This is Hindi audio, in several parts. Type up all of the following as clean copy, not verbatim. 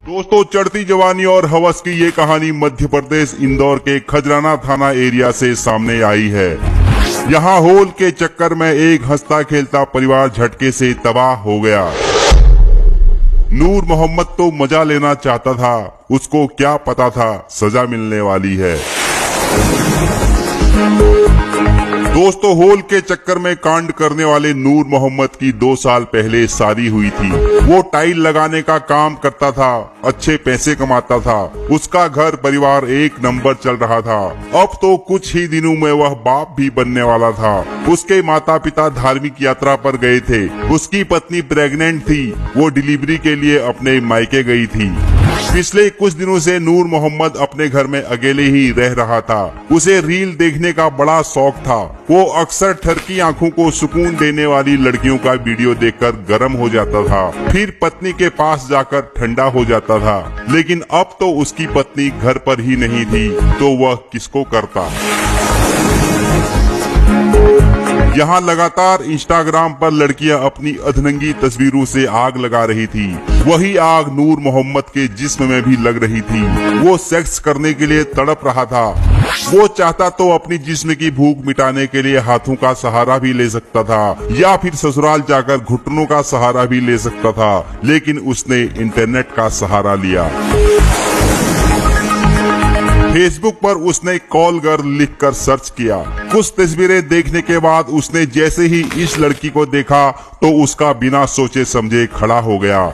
दोस्तों, चढ़ती जवानी और हवस की ये कहानी मध्य प्रदेश इंदौर के खजराना थाना एरिया से सामने आई है। यहाँ होल के चक्कर में एक हंसता खेलता परिवार झटके से तबाह हो गया। नूर मोहम्मद तो मजा लेना चाहता था, उसको क्या पता था सजा मिलने वाली है। दोस्तों, होल के चक्कर में कांड करने वाले नूर मोहम्मद की 2 साल पहले शादी हुई थी। वो टाइल लगाने का काम करता था, अच्छे पैसे कमाता था, उसका घर परिवार एक नंबर चल रहा था। अब तो कुछ ही दिनों में वह बाप भी बनने वाला था। उसके माता पिता धार्मिक यात्रा पर गए थे। उसकी पत्नी प्रेग्नेंट थी, वो डिलीवरी के लिए अपने मायके गई थी। पिछले कुछ दिनों से नूर मोहम्मद अपने घर में अकेले ही रह रहा था। उसे रील देखने का बड़ा शौक था। वो अक्सर ठरकी आंखों को सुकून देने वाली लड़कियों का वीडियो देखकर गर्म हो जाता था, फिर पत्नी के पास जाकर ठंडा हो जाता था। लेकिन अब तो उसकी पत्नी घर पर ही नहीं थी, तो वह किसको करता। यहाँ लगातार इंस्टाग्राम पर लड़कियां अपनी अधनंगी तस्वीरों से आग लगा रही थी। वही आग नूर मोहम्मद के जिस्म में भी लग रही थी। वो सेक्स करने के लिए तड़प रहा था। वो चाहता तो अपनी जिस्म की भूख मिटाने के लिए हाथों का सहारा भी ले सकता था, या फिर ससुराल जाकर घुटनों का सहारा भी ले सकता था, लेकिन उसने इंटरनेट का सहारा लिया। फेसबुक पर उसने कॉल गर्ल लिखकर सर्च किया। कुछ तस्वीरें देखने के बाद उसने जैसे ही इस लड़की को देखा तो उसका बिना सोचे समझे खड़ा हो गया।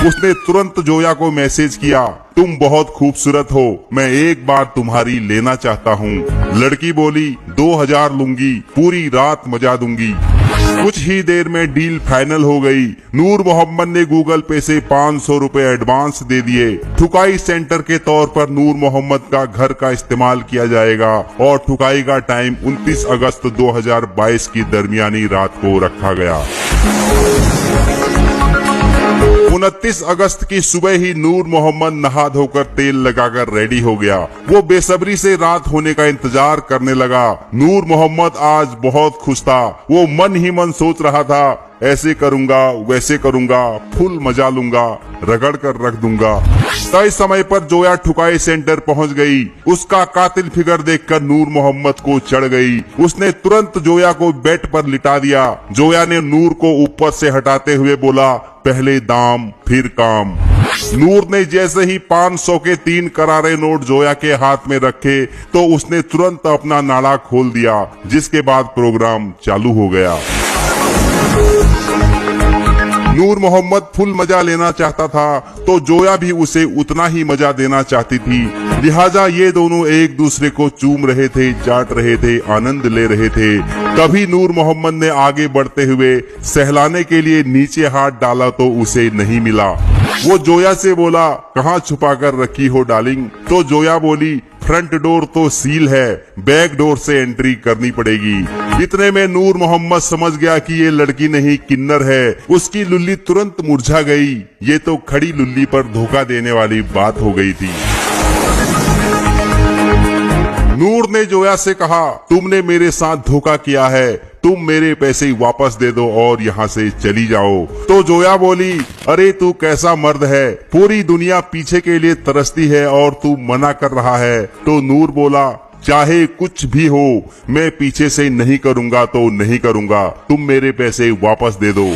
उसने तुरंत जोया को मैसेज किया, तुम बहुत खूबसूरत हो, मैं एक बार तुम्हारी लेना चाहता हूँ। लड़की बोली 2000 लूंगी, पूरी रात मजा दूंगी। कुछ ही देर में डील फाइनल हो गई। नूर मोहम्मद ने गूगल पे से 500 रुपए एडवांस दे दिए। ठुकाई सेंटर के तौर पर नूर मोहम्मद का घर का इस्तेमाल किया जाएगा और ठुकाई का टाइम 29 अगस्त 2022 की दरमियानी रात को रखा गया। 29 अगस्त की सुबह ही नूर मोहम्मद नहा धोकर तेल लगाकर रेडी हो गया। वो बेसब्री से रात होने का इंतजार करने लगा। नूर मोहम्मद आज बहुत खुश था। वो मन ही मन सोच रहा था, ऐसे करूंगा, वैसे करूंगा, फुल मजा लूंगा, रगड़ कर रख दूंगा। तय समय पर जोया ठुकाई सेंटर पहुंच गई। उसका कातिल फिगर देखकर नूर मोहम्मद को चढ़ गई। उसने तुरंत जोया को बेड पर लिटा दिया। जोया ने नूर को ऊपर से हटाते हुए बोला, पहले दाम फिर काम। नूर ने जैसे ही 500 के 3 करारे नोट जोया के हाथ में रखे तो उसने तुरंत अपना नाड़ा खोल दिया, जिसके बाद प्रोग्राम चालू हो गया। नूर मोहम्मद फुल मजा लेना चाहता था, तो जोया भी उसे उतना ही मजा देना चाहती थी। लिहाजा ये दोनों एक दूसरे को चूम रहे थे, चाट रहे थे, आनंद ले रहे थे। तभी नूर मोहम्मद ने आगे बढ़ते हुए सहलाने के लिए नीचे हाथ डाला तो उसे नहीं मिला। वो जोया से बोला, कहाँ छुपा कर रखी हो डार्लिंग? तो जोया बोली, फ्रंट डोर तो सील है, बैक डोर से एंट्री करनी पड़ेगी। इतने में नूर मोहम्मद समझ गया कि ये लड़की नहीं किन्नर है। उसकी लुल्ली तुरंत मुरझा गई। ये तो खड़ी लुल्ली पर धोखा देने वाली बात हो गई थी। नूर ने जोया से कहा, तुमने मेरे साथ धोखा किया है, तुम मेरे पैसे वापस दे दो और यहाँ से चली जाओ। तो जोया बोली, अरे तू कैसा मर्द है, पूरी दुनिया पीछे के लिए तरसती है और तू मना कर रहा है। तो नूर बोला, चाहे कुछ भी हो, मैं पीछे से नहीं करूँगा तो नहीं करूँगा, तुम मेरे पैसे वापस दे दो।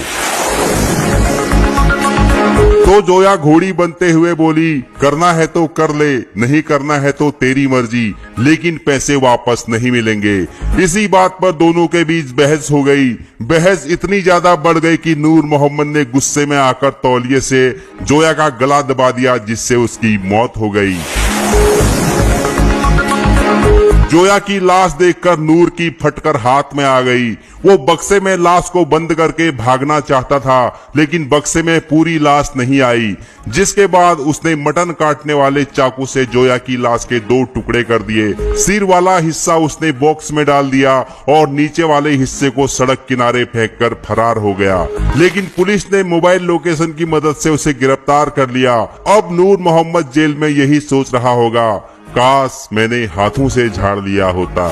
तो जोया घोड़ी बनते हुए बोली, करना है तो कर ले, नहीं करना है तो तेरी मर्जी, लेकिन पैसे वापस नहीं मिलेंगे। इसी बात पर दोनों के बीच बहस हो गई। बहस इतनी ज्यादा बढ़ गई कि नूर मोहम्मद ने गुस्से में आकर तौलिए से जोया का गला दबा दिया, जिससे उसकी मौत हो गई। जोया की लाश देखकर नूर की फटकर हाथ में आ गई। वो बक्से में लाश को बंद करके भागना चाहता था, लेकिन बक्से में पूरी लाश नहीं आई, जिसके बाद उसने मटन काटने वाले चाकू से जोया की लाश के 2 टुकड़े कर दिए। सिर वाला हिस्सा उसने बॉक्स में डाल दिया और नीचे वाले हिस्से को सड़क किनारे फेंककर फरार हो गया। लेकिन पुलिस ने मोबाइल लोकेशन की मदद से उसे गिरफ्तार कर लिया। अब नूर मोहम्मद जेल में यही सोच रहा होगा, काश मैंने हाथों से झाड़ लिया होता।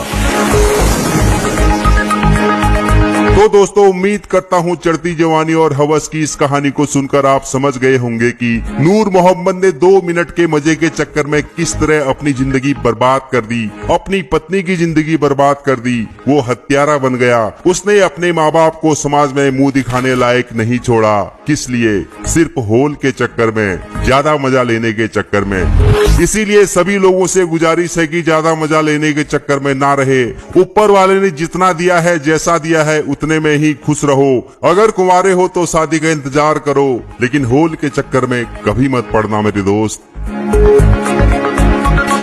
तो दोस्तों उम्मीद करता हूँ चढ़ती जवानी और हवस की इस कहानी को सुनकर आप समझ गए होंगे कि नूर मोहम्मद ने 2 मिनट के मजे के चक्कर में किस तरह अपनी जिंदगी बर्बाद कर दी, अपनी पत्नी की जिंदगी बर्बाद कर दी। वो हत्यारा बन गया। उसने अपने माँ बाप को समाज में मुंह दिखाने लायक नहीं छोड़ा। किस लिए? सिर्फ होल के चक्कर में, ज्यादा मजा लेने के चक्कर में। इसीलिए सभी लोगों से गुजारिश है कि ज्यादा मजा लेने के चक्कर में ना रहे। ऊपर वाले ने जितना दिया है, जैसा दिया है, उतने में ही खुश रहो। अगर कुंवारे हो तो शादी का इंतजार करो, लेकिन होल के चक्कर में कभी मत पड़ना मेरे दोस्त।